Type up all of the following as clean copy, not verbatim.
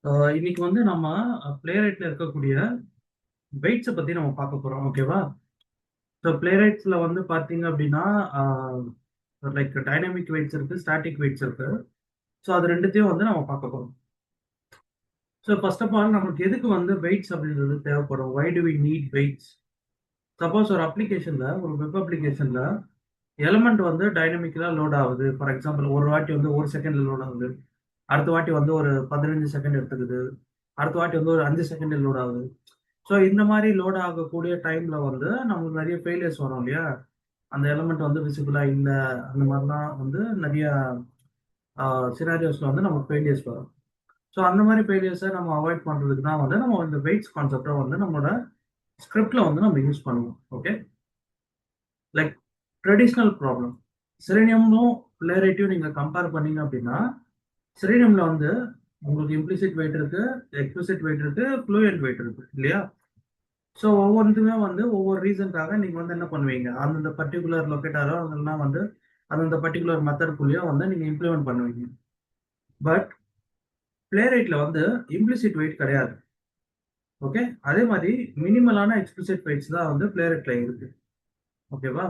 இன்னைக்கு வந்து நம்ம பிளேரைட்ல இருக்கக்கூடிய வெயிட்ஸை பத்தி நம்ம பார்க்க போறோம். ஓகேவா? ஸோ பிளேரைட்ஸ்ல வந்து பார்த்தீங்க அப்படின்னா லைக் டைனமிக் வெயிட்ஸ் இருக்கு, ஸ்டாட்டிக் வெயிட்ஸ் இருக்கு. ஸோ அது ரெண்டுத்தையும் வந்து நம்ம பார்க்க போறோம். ஸோ ஃபர்ஸ்ட் ஆஃப் ஆல் நமக்கு எதுக்கு வந்து வெயிட்ஸ் அப்படின்றது தேவைப்படும்? Why do we need weights? Suppose ஒரு அப்ளிகேஷன்ல, ஒரு வெப் அப்ளிகேஷன்ல எலமெண்ட் வந்து டைனமிக்கலா லோட் ஆகுது. ஃபார் எக்ஸாம்பிள் ஒரு வாட்டி வந்து ஒரு செகண்ட்ல லோட் ஆகுது, அடுத்த வாட்டி வந்து ஒரு 15 செகண்ட் எடுத்துக்குது, அடுத்த வாட்டி வந்து ஒரு 5 செகண்ட் லோட் ஆகுது. ஸோ இந்த மாதிரி லோட் ஆகக்கூடிய டைம்ல வந்து நமக்கு நிறைய ஃபெயிலியர்ஸ் வரும் இல்லையா? அந்த எலமெண்ட் வந்து விசிபிளா இல்லை, அந்த மாதிரிலாம் வந்து நிறைய சினாரியோஸ்ல வந்து நமக்கு ஃபெயிலியர்ஸ் வரும். ஸோ அந்த மாதிரி ஃபெயிலியர்ஸை நம்ம அவாய்ட் பண்றதுக்கு தான் வந்து நம்ம இந்த வெயிட்ஸ் கான்செப்டை வந்து நம்மளோட ஸ்கிரிப்ட்ல வந்து நம்ம யூஸ் பண்ணுவோம். ஓகே, லைக் ட்ரெடிஷ்னல் ப்ராப்ளம், செலினியமும் பிளேரைட்டையும் நீங்க கம்பேர் பண்ணீங்க அப்படின்னா, செலினியம்ல வந்து உங்களுக்கு இம்ப்ளிசிட் வெயிட் இருக்கு, எக்ஸ்பிளிசிட் வெயிட் இருக்கு, ஃப்ளூயன்ட் வெயிட் இருக்கு இல்லையா? ஸோ ஒவ்வொன்றுமே வந்து ஒவ்வொரு ரீசனுக்காக நீங்க வந்து என்ன பண்ணுவீங்க, அந்தந்த பர்டிகுலர் லொக்கேட்டாரோ அதெல்லாம் வந்து அந்தந்த பர்டிகுலர் மெத்தட்குள்ளேயோ வந்து நீங்க இம்ப்ளிமெண்ட் பண்ணுவீங்க. பட் பிளேரைட்ல வந்து இம்ப்ளிசிட் வெயிட் கிடையாது. ஓகே, அதே மாதிரி மினிமலான எக்ஸ்பிளிசிட் வெயிட்ஸ் தான் வந்து பிளேரைட்ல இருக்கு. ஓகேவா?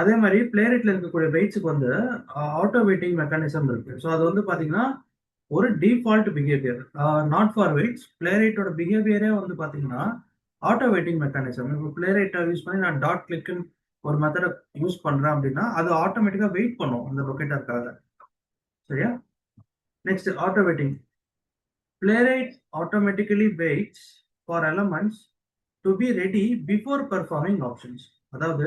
அதே மாதிரி பிளேரைட்ல இருக்கக்கூடிய வெயிட்ஸுக்கு வந்து ஆட்டோ வெயிட்டிங் மெக்கானிசம் இருக்கு. ஸோ அது வந்து பாத்தீங்கன்னா ஒரு default behaviour, not for weights. பிளேரைட்டோட பிஹேவியரே வந்து பாத்தீங்கன்னா ஆட்டோ வெயிட்டிங் மெக்கானிசம். இப்போ பிளேரைட்டை யூஸ் பண்ணி நான் டாட் கிளிக்னு ஒரு மெத்தடை யூஸ் பண்றேன் அப்படின்னா அது ஆட்டோமேட்டிக்கா வெயிட் பண்ணும் அந்த லொக்கேட்டருக்காக. சரியா? Next auto waiting. Playwright automatically weights for elements to be ready before performing options. அதாவது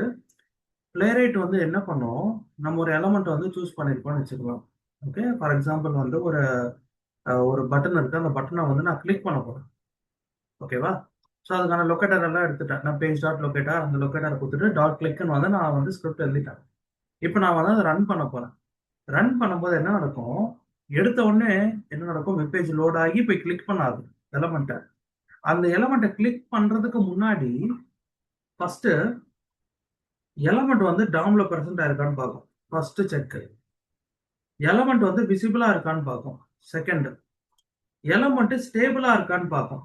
பிளேரைட் வந்து என்ன பண்ணும், நம்ம ஒரு எலமெண்ட் வந்து சூஸ் பண்ணிருக்கோம்னு வச்சுக்கலாம். ஓகே, ஃபார் எக்ஸாம்பிள் வந்து ஒரு ஒரு பட்டன் இருக்கு, அந்த பட்டனை வந்து நான் கிளிக் பண்ண போறேன். ஓகேவா? ஸோ அதுக்கான லொக்கேட்டர் எல்லாம் எடுத்துட்டேன். நான் பேஜ் டாட் லொக்கேட்டர் அந்த லொக்கேட்டரை கொடுத்துட்டு டாட் கிளிக்னு வந்து நான் வந்து ஸ்கிரிப்ட் எழுதிட்டேன். இப்போ நான் வந்து அதை ரன் பண்ண போறேன். ரன் பண்ணும்போது என்ன நடக்கும், எடுத்த உடனே என்ன நடக்கும், வெப்பேஜ் லோட் ஆகி போய் கிளிக் பண்ணாது எலமெண்ட்டை. அந்த எலமெண்ட்டை கிளிக் பண்றதுக்கு முன்னாடி ஃபர்ஸ்ட் எலமெண்ட் வந்து டாம்ல பிரசன்ட் ஆயிருக்கான்னு பார்க்கும். First check. எலமெண்ட் வந்து விசிபிளா இருக்கான்னு பார்க்கும். செகண்ட், எலமெண்ட் ஸ்டேபிளா இருக்கான்னு பார்க்கும்.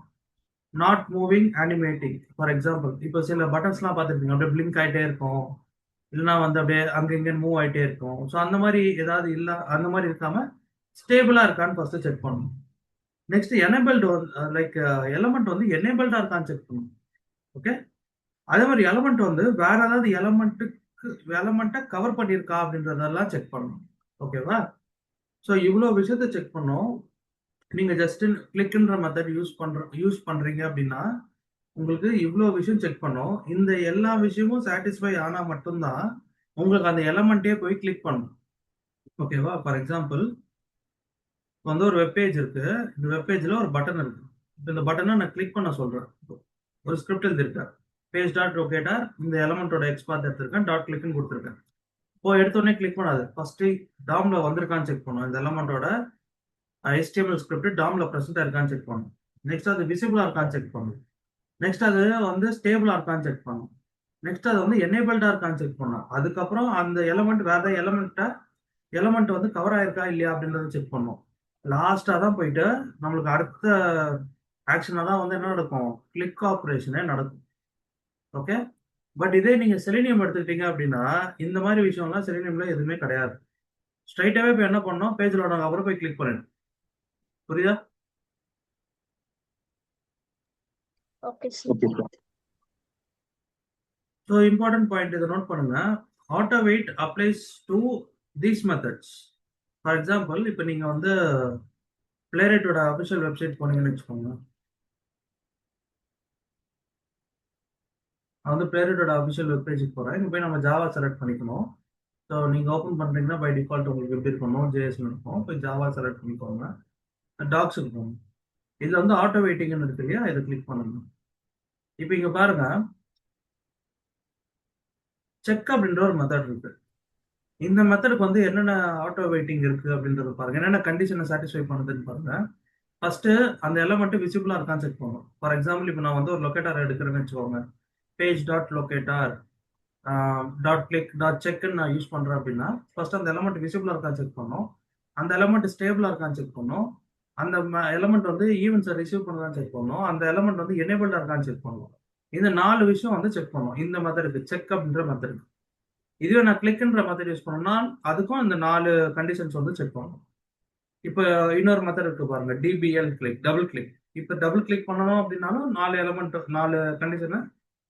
Not moving, animating. For example இப்போ சில பட்டன்ஸ்லாம் பார்த்துருப்பீங்க, அப்படியே பிளிங்க் ஆகிட்டே இருக்கும், இல்லைன்னா வந்து அப்படியே அங்கே இங்கே மூவ் ஆகிட்டே இருக்கும். ஸோ அந்த மாதிரி ஏதாவது இல்லை, அந்த மாதிரி இருக்காம ஸ்டேபிளா இருக்கான்னு ஃபர்ஸ்ட் செக் பண்ணணும். நெக்ஸ்ட் எனேபிள்டு, லைக் எலமெண்ட் வந்து எனேபிள்டா இருக்கான்னு செக் பண்ணணும். ஓகே, அதே மாதிரி எலமெண்ட் வந்து வேற ஏதாவது எலமெண்ட்டை கவர் பண்ணியிருக்கா அப்படின்றதெல்லாம் செக் பண்ணணும். ஓகேவா? ஸோ இவ்வளோ விஷயத்த செக் பண்ணோம். நீங்க ஜஸ்ட் கிளிக்ன்ற மெத்தட் யூஸ் பண்றீங்க அப்படின்னா உங்களுக்கு இவ்வளோ விஷயம் செக் பண்ணோம். இந்த எல்லா விஷயமும் சாட்டிஸ்ஃபை ஆனா மட்டும்தான் உங்களுக்கு அந்த எலமெண்ட்டே போய் கிளிக் பண்ணும். ஓகேவா? ஃபார் எக்ஸாம்பிள் வந்து ஒரு வெப்பேஜ் இருக்கு, இந்த வெப்பேஜ்ல ஒரு பட்டன் இருக்கு. இப்போ இந்த பட்டனை நான் கிளிக் பண்ண சொல்றேன். ஒரு ஸ்கிரிப்ட் எழுதிருக்கேன், பேஜ் டாட் லொகேட்டர், இந்த எலமெண்டோட எக்ஸ்பாத் எடுத்திருக்கேன், டாட் கிளிக்னு கொடுத்துருக்கேன். இப்போ எடுத்தோடனே கிளிக் பண்ணாது, ஃபர்ஸ்ட் டாம்ல வந்திருக்கான்னு செக் பண்ணும். இந்த எலமெண்டோட HTML ஸ்கிரிப்ட் டாம்ல ப்ரெசென்ட் இருக்கான்னு செக் பண்ணும். நெக்ஸ்ட் அது விசிபிளா இருக்கான்னு செக் பண்ணும். நெக்ஸ்ட் அது வந்து ஸ்டேபிளா இருக்கான்னு செக் பண்ணும். நெக்ஸ்ட் அது வந்து எனேபிள்டா இருக்கான்னு செக் பண்ணும். அதுக்கப்புறம் அந்த எலமெண்ட் வேற எலமெண்ட் வந்து கவர் ஆயிருக்கா இல்லையா அப்படின்றத செக் பண்ணும். லாஸ்டா தான் போயிட்டு நம்மளுக்கு அடுத்த ஆக்ஷனா தான் வந்து என்ன நடக்கும், கிளிக் ஆப்ரேஷனே நடக்கும். ஓகே, பட் இதே நீங்க செலினியம் எடுத்துக்கிட்டீங்க அப்படின்னா இந்த மாதிரி விஷயம்லாம் செலினியம்ல எதுவுமே கிடையாது. ஸ்ட்ரைட்டாவே போய் என்ன பண்ணோம், பேஜ்ல அப்புறம் போய் கிளிக் பண்ணிடும். புரியுதா? Okay sir. So important point இதை நோட் பண்ணுங்க. Auto wait applies to these methods. For example இப்போ நீங்க வந்து பிளேரைட்டோட அஃபிஷியல் வெப்சைட் போனீங்கன்னு வச்சுக்கோங்க. நான் வந்து பிளேரைட்டோட அஃபிஷியல் வெப் பேஜுக்கு போகிறேன். இங்கே போய் நம்ம ஜாவா செலக்ட் பண்ணிக்கணும். ஸோ நீங்கள் ஓப்பன் பண்ணுறீங்கன்னா பை டிஃபால்ட் உங்களுக்கு எப்படி இருக்கணும், ஜேஎஸ்னு இருக்கும். போய் ஜாவா செலக்ட் பண்ணிக்கோங்க, டாக்ஸுக்கு போகணும். இதில் வந்து ஆட்டோ வெயிட்டிங்னு இருக்கு இல்லையா, இதை கிளிக் பண்ணுங்க. இப்போ இங்கே பாருங்க, செக் அப்படின்ற ஒரு மெத்தட் இருக்கு. இந்த மெத்தடுக்கு வந்து என்னென்ன ஆட்டோ வெயிட்டிங் இருக்கு அப்படின்றத பாருங்க, என்னென்ன கண்டிஷனை சாட்டிஸ்ஃபை பண்ணுதுன்னு பாருங்க. ஃபர்ஸ்ட் அந்த எலமெண்ட் விசிபிளா இருக்கான்னு செக் பண்ணும். ஃபார் எக்ஸாம்பிள் இப்போ நான் வந்து ஒரு லொக்கேட்டர் எடுக்கிறேன்னு வச்சுக்கோங்க, page dot locator dot click dot செக்னு நான் யூஸ் பண்றேன் அப்படின்னா ஃபர்ஸ்ட் அந்த எலமெண்ட் விசிபிளா இருக்கான்னு செக் பண்ணும், அந்த எலமெண்ட் ஸ்டேபிளா இருக்கான்னு செக் பண்ணும், அந்த எலமெண்ட் வந்து ஈவெண்ட்ஸை ரிசீவ் பண்ணதான் செக் பண்ணணும். அந்த எலமெண்ட் வந்து எனேபிள்டா இருக்கான்னு செக் பண்ணணும். இந்த 4 விஷயம் வந்து செக் பண்ணணும். இந்த மெத்தடுக்கு செக் அப்படின்ற மெத்தடுக்கு. இதுவே நான் கிளிக்ன்ற மெத்தட் யூஸ் பண்ணோம்னா அதுக்கும் இந்த 4 கண்டிஷன்ஸ் வந்து செக் பண்ணணும். இப்போ இன்னொரு மெத்தட் இருக்கு பாருங்க, டிபிஎல் கிளிக், டபுள் கிளிக். இப்போ டபுள் கிளிக் பண்ணணும் அப்படின்னாலும் 4 எலமெண்ட் 4 கண்டிஷனை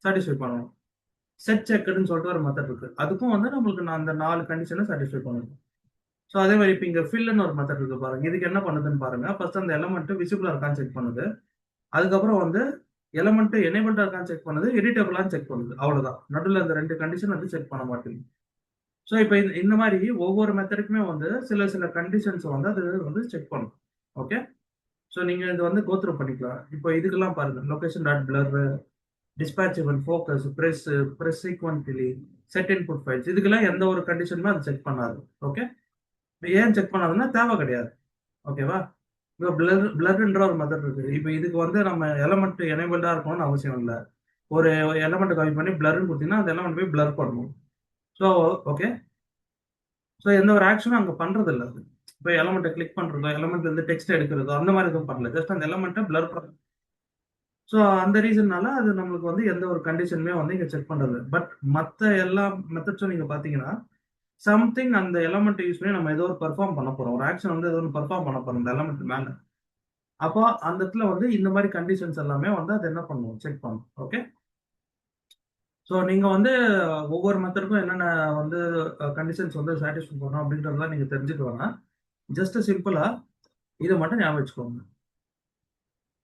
சாட்டிஸ்ஃபை பண்ணணும். செட் செக்குன்னு சொல்லிட்டு ஒரு மெத்தட் இருக்கு. அதுக்கும் வந்து நம்மளுக்கு நான் அந்த 4 கண்டிஷனை சாட்டிஸ்ஃபை பண்ணணும். ஸோ அதே மாதிரி இப்போ இங்கே ஃபில்லுன்னு ஒரு மெத்தட் இருக்கு பாருங்க. இதுக்கு என்ன பண்ணுதுன்னு பாருங்க. ஃபர்ஸ்ட் அந்த எலமெண்ட் விசிபிளா இருக்கான்னு செக் பண்ணுது. அதுக்கப்புறம் வந்து எலமெண்ட் எனேபிள்டா இருக்கான்னு செக் பண்ணுது, எடிட்டபிளான்னு செக் பண்ணுது. அவ்வளவுதான். நடுவில் அந்த 2 கண்டிஷன் வந்து செக் பண்ண மாட்டேங்குது. ஸோ இப்போ இந்த மாதிரி ஒவ்வொரு மெத்தடுக்குமே வந்து சில சில கண்டிஷன்ஸ் வந்து அது வந்து செக் பண்ணும். ஓகே. ஸோ நீங்க இது வந்து கோத்ரூ பண்ணிக்கலாம். இப்போ இதுக்கெல்லாம் பாருங்க, location dot blur, dispatchable, focus, press sequentially, set input files, இதுக்கெல்லாம் எந்த ஒரு கண்டிஷனுமே அது செக் பண்ணாது. ஓகே. ஏன் செக் பண்ணாதுன்னா தேவை கிடையாது. ஓகேவா. இப்போ பிளர்ன்ற ஒரு மெத்தட் இருக்குது. இப்போ இதுக்கு வந்து நம்ம எலமெண்ட் எனேபிள்டா இருக்கணும்னு அவசியம் இல்லை. ஒரு எலமெண்ட் காப்பி பண்ணி பிளர்னு கொடுத்தீங்கன்னா அந்த எலமெண்ட் போய் பிளர் பண்ணணும். So okay. ஸோ எந்த ஒரு ஆக்ஷனும் அங்கே பண்றது இல்லை. அது இப்போ எலமெண்ட்டை கிளிக் பண்றதோ, எலமெண்ட்ல இருந்து டெக்ஸ்ட் எடுக்கிறதோ அந்த மாதிரி எதுவும் பண்ணல. ஜஸ்ட் அந்த எலமெண்ட்டை பிளர் பண்ண. ஸோ அந்த ரீசன்னால அது நம்மளுக்கு வந்து எந்த ஒரு கண்டிஷனுமே வந்து இங்கே செக் பண்றது. பட் மற்ற எல்லா மெத்தட்ஸும் நீங்க பாத்தீங்கன்னா சம்திங் அந்த எலமெண்ட் யூஸ் பண்ணி நம்ம ஏதோ ஒரு பெர்ஃபார்ம் பண்ண போறோம். ஒரு ஆக்ஷன் வந்து ஏதோ ஒரு பெர்ஃபார்ம் பண்ண போறோம் இந்த எலமெண்ட் மேல. அப்போ அந்த இடத்துல வந்து இந்த மாதிரி கண்டிஷன்ஸ் எல்லாமே வந்து அது என்ன பண்ணுவோம், செக் பண்ணும். ஓகே. ஸோ நீங்க வந்து ஒவ்வொரு மெத்தடுக்கும் என்னென்ன வந்து கண்டிஷன்ஸ் வந்து சாட்டிஸ்ஃபை பண்ணணும் அப்படின்றதெல்லாம் நீங்க தெரிஞ்சுட்டு வாங்க. ஜஸ்ட் சிம்பிளா இதை மட்டும் ஞாபகம் வச்சுக்கோங்க.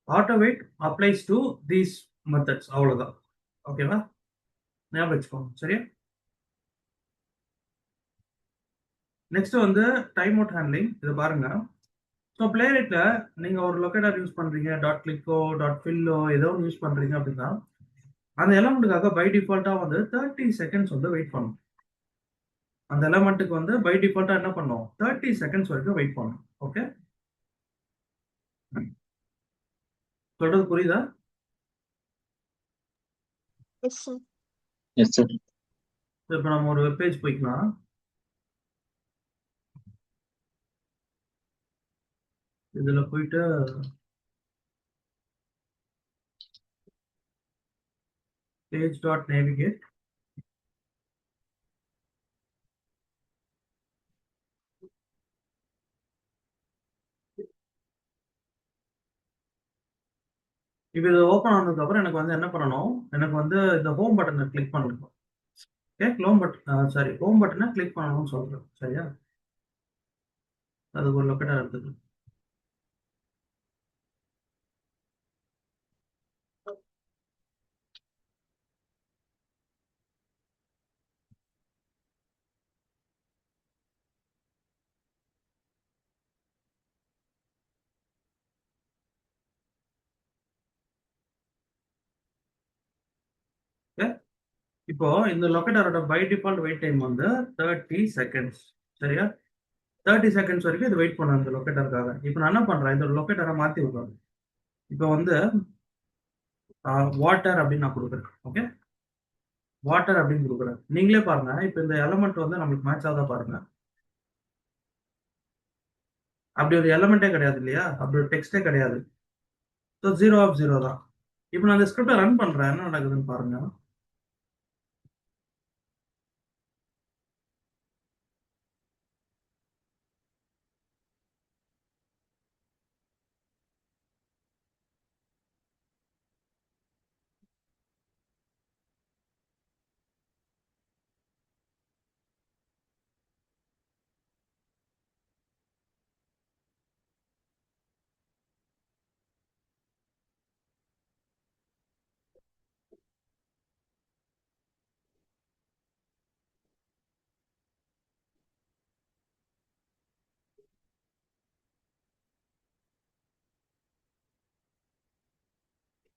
Auto wait applies to these methods, அவ்வளவுதான். ஓகேவா. ஞாபகம் வச்சுக்கோங்க. சரியா. நெக்ஸ்ட் வந்து டைம் அவுட் ஹேண்ட்லிங். இது பாருங்க. ஸோ பிளேரைட்ல நீங்க ஒரு லொக்கேட்டர் யூஸ் பண்றீங்க, டாட் கிளிக்கோ டாட் ஃபில்லோ ஏதோ ஒன்று யூஸ் பண்றீங்க அப்படின்னா அந்த எலமெண்ட்டுக்காக பை டிஃபால்ட்டா வந்து 30 செகண்ட்ஸ் வந்து வெயிட் பண்ணும். அந்த எலமெண்ட்டுக்கு வந்து பை டிஃபால்ட்டா என்ன பண்ணும், 30 செகண்ட்ஸ் வரைக்கும் வெயிட் பண்ணும். ஓகே. சொல்றது புரியுதா? Yes sir. Yes sir. இப்போ நம்ம ஒரு வெப்பேஜ் போய்க்கலாம். இதுல போயிட்டு பேஜ் டாட் நேவிகேட். இப்போ இது ஓப்பன் ஆனதுக்கு அப்புறம் எனக்கு வந்து என்ன பண்ணணும், எனக்கு வந்து இந்த ஹோம் பட்டனை கிளிக் பண்ணணும். ஓகே. ஹோம் பட்டனை கிளிக் பண்ணணும்னு சொல்றேன். சரியா. அது ஒரு லொக்கேட்டர் இருக்குது. ஓகே. இப்போ இந்த லொக்கேட்டரோட பை டிஃபால்ட் வெயிட் டைம் வந்து 30 செகண்ட்ஸ். சரியா. 30 செகண்ட்ஸ் வரைக்கும் இது வெயிட் பண்ணும் இந்த லொக்கேட்டருக்காக. இப்போ நான் என்ன பண்றேன், இந்த லொக்கேட்டரை மாத்தி விடுறேன். இப்போ வந்து வாட்டர் அப்படின்னு நான் கொடுக்குறேன். ஓகே. வாட்டர் அப்படின்னு கொடுக்குறேன். நீங்களே பாருங்க. இப்போ இந்த எலமெண்ட் வந்து நம்மளுக்கு மேட்ச் ஆகுதா பாருங்க. அப்படி ஒரு எலமெண்ட்டே கிடையாது இல்லையா, அப்படி ஒரு டெக்ஸ்டே கிடையாது. ஸோ 0 ஆஃப் 0 தான். இப்போ நான் இந்த ஸ்கிரிப்டை ரன் பண்றேன், என்ன நடக்குதுன்னு பாருங்க.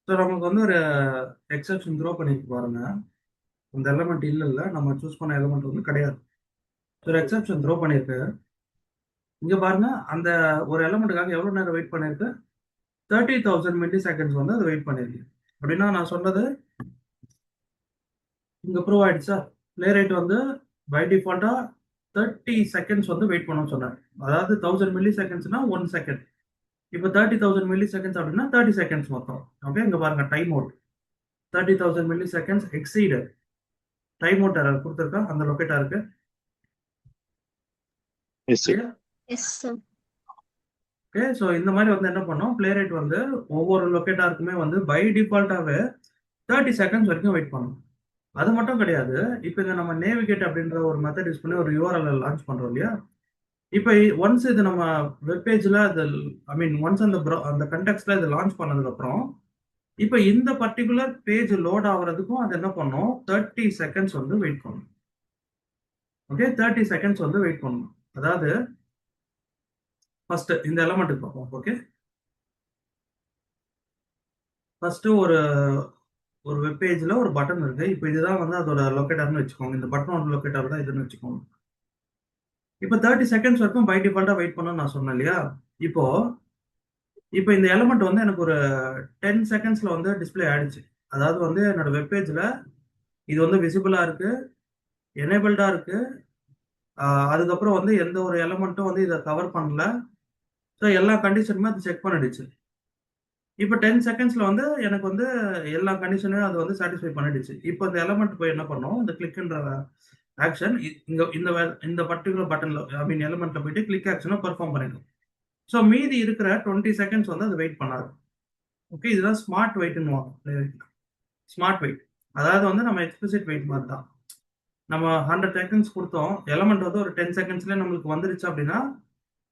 ஸோ நமக்கு வந்து ஒரு எக்ஸப்ஷன் த்ரோ பண்ணிட்டு பாருங்க. இந்த எலமெண்ட் இல்ல நம்ம சூஸ் பண்ண எலமெண்ட் வந்து கிடையாது. ஒரு எக்ஸப்ஷன் த்ரோ பண்ணிருக்கு. இங்க பாருங்க, அந்த ஒரு எலமெண்ட்டுக்காக எவ்வளவு நேரம் வெயிட் பண்ணிருக்கு, 30,000 மில்லி செகண்ட்ஸ் வந்து அது வெயிட் பண்ணிருக்கு. அப்படின்னா நான் சொன்னது இங்க ப்ரூவ் ஆயிடுச்சா. பிளே ரேட் வந்து பை டிஃபால்ட்டா 30 செகண்ட்ஸ் வந்து வெயிட் பண்ணணும்னு சொன்னேன். அதாவது 1000 மில்லி செகண்ட்ஸ்னா 1 செகண்ட். இப்போ 30,000 மில்லி செகண்ட்ஸ் அப்படின்னா 30 செகண்ட்ஸ் மொத்தம். ஓகே, இங்க பாருங்க time out 30,000 milli seconds exceed time out error கொடுத்துருக்கா அந்த லொக்கேட்டாருக்கு. Yes sir. Yes, sir. Okay, so இந்த மாதிரி வந்து என்ன பண்ணோம், பிளே ரேட் வந்து ஒவ்வொரு லொக்கேட்டாருக்குமே வந்து பை டிஃபால்ட்டாகவே 30 செகண்ட்ஸ் வரைக்கும் வெயிட் பண்ணணும். அது மட்டும் கிடையாது, இப்போ இதை நம்ம நேவிகேட் அப்படின்ற ஒரு மெத்தட் யூஸ் பண்ணி ஒரு யூஆர்எல் லான்ச் பண்றோம் இல்லையா. இப்போ ஒன்ஸ் இது நம்ம வெப்பேஜில் அது ஐ மீன் ஒன்ஸ் அந்த கண்டெக்ட்ல இது லான்ச் பண்ணதுக்கப்புறம் இப்போ இந்த பர்டிகுலர் பேஜ் லோட் ஆகுறதுக்கும் அது என்ன பண்ணும், 30 செகண்ட்ஸ் வந்து வெயிட் பண்ணணும். ஓகே, 30 செகண்ட்ஸ் வந்து வெயிட் பண்ணணும். அதாவது ஃபர்ஸ்ட் இந்த எலமெண்ட்டுக்கு பார்ப்போம். ஓகே, ஃபர்ஸ்ட் ஒரு ஒரு வெப்பேஜ்ல ஒரு பட்டன் இருக்கு. இப்போ இதுதான் வந்து அதோட லொக்கேட்டர்னு வச்சுக்கோங்க. இந்த பட்டனோட லொக்கேட்டர் தான் இதுன்னு வச்சுக்கோங்க. இப்போ 30 செகண்ட்ஸ் வரைக்கும் பை டிஃபால்ட்டா வெயிட் பண்ணணும்னு நான் சொன்னேன் இல்லையா. இப்போ இப்போ இந்த எலமெண்ட் வந்து எனக்கு ஒரு 10 செகண்ட்ஸ்ல வந்து டிஸ்பிளே ஆயிடுச்சு. அதாவது வந்து என்னோட வெப்பேஜ்ல இது வந்து விசிபிளா இருக்கு, எனேபிள்டா இருக்கு. அதுக்கப்புறம் வந்து எந்த ஒரு எலமெண்ட்டும் வந்து இதை கவர் பண்ணல. ஸோ எல்லா கண்டிஷனுமே அது செக் பண்ணிடுச்சு. இப்போ 10 செகண்ட்ஸ்ல வந்து எனக்கு வந்து எல்லா கண்டிஷனையும் அது வந்து சாட்டிஸ்ஃபை பண்ணிடுச்சு. இப்போ இந்த எலமெண்ட் போய் என்ன பண்ணும், இந்த கிளிக்ன்ற ஆக்ஷன் இங்க இந்த பர்டிகுலர் பட்டன்ல ஐ மீன் எலமெண்ட்ல போயிட்டு கிளிக் ஆக்ஷனை பெர்ஃபார்ம் பண்ணிடும். ஸோ மீதி இருக்கிற 20 செகண்ட்ஸ் வந்து அது வெயிட் பண்ணாது. ஓகே, இதுதான் ஸ்மார்ட் வெயிட்னு ஸ்மார்ட் வெயிட். அதாவது வந்து நம்ம எக்ஸ்பிளிசிட் வெயிட் மாதிரி தான். நம்ம 100 செகண்ட்ஸ் கொடுத்தோம், எலமெண்ட் வந்து ஒரு 10 செகண்ட்ஸ்ல நம்மளுக்கு வந்துருச்சு அப்படின்னா